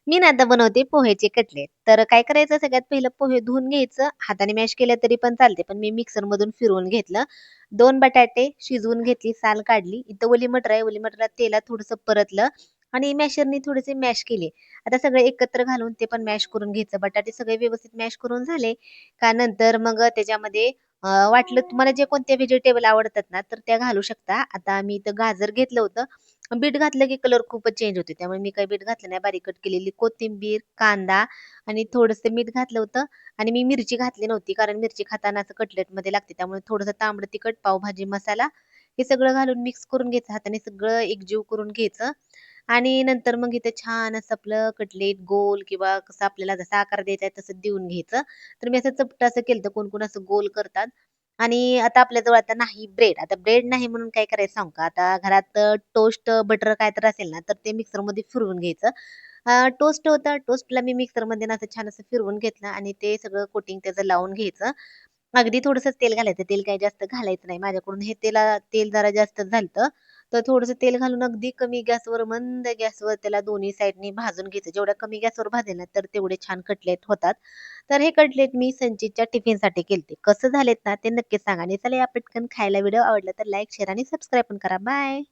मी ना आता बनवते पोह्याचे कटलेट. तर काय करायचं सगळ्यात पहिलं पोहे धुवून घ्यायचं. हाताने मॅश केलं तरी पण चालते. पण मी मिक्सरमधून फिरवून घेतलं. 2 बटाटे शिजवून घेतली, साल काढली. इथं ओली मटर आहे. ओली मटरला तेलात थोडंसं परतलं आणि मॅशरनी थोडेसे मॅश केले. आता सगळे एकत्र घालून ते पण मॅश करून घ्यायचं. बटाटे सगळे व्यवस्थित मॅश करून झाले का नंतर मग त्याच्यामध्ये वाटलं तुम्हाला जे कोणते व्हेजिटेबल आवडतात ना, तर त्या घालू शकता. आता मी इथं गाजर घेतलं होतं. बीट घातलं की कलर खूपच चेंज होते. त्यामुळे मी काही बीट घातलं नाही. बारीक कट केलेली कोथिंबीर, कांदा आणि थोडंसं मीठ घातलं होतं आणि मी मिरची घातली नव्हती. कारण मिरची खाताना असं कटलेटमध्ये लागते. त्यामुळे थोडंसं तांबडं तिखट, पावभाजी मसाला हे सगळं घालून मिक्स करून घ्यायचं. हाताने सगळं एकजीव करून घ्यायचं आणि नंतर मग इथे छान असं आपलं कटलेट गोल किंवा कसं आपल्याला जसा आकार द्यायचा आहे तसं देऊन घ्यायचं. तर मी असं चपटं असं केलं कोण-कोण असं गोल करतात. आणि आता आपल्याजवळ आता नाही ब्रेड. आता ब्रेड नाही म्हणून काय करायचं सांगू का? आता घरात टोस्ट बटर काय तर असेल ना, तर ते मिक्सरमध्ये फिरवून घ्यायचं. टोस्ट होतं. टोस्टला मी मिक्सरमध्ये ना असं छान असं फिरवून घेतलं आणि ते सगळं कोटिंग त्याचं लावून घ्यायचं. अगदी थोडंसंच तेल घालायचं. तेल काही जास्त घालायचं नाही. माझ्याकडून हे तेल जरा जास्त झालतं. तर थोडंसं तेल घालून अगदी कमी गॅसवर, मंद गॅसवर त्याला दोन्ही साइडनी भाजून घ्यायचं. जेवढ्या कमी गॅसवर भाजेल ना, तर तेवढे छान कटलेट होतात. तर हे कटलेट मी संचितच्या टिफिनसाठी केलते. कसं झालेत ना, ते नक्कीच सांगा आणि चला या पटकन खायला. व्हिडिओ आवडला तर लाईक, शेअर आणि सबस्क्राईब पण करा. बाय.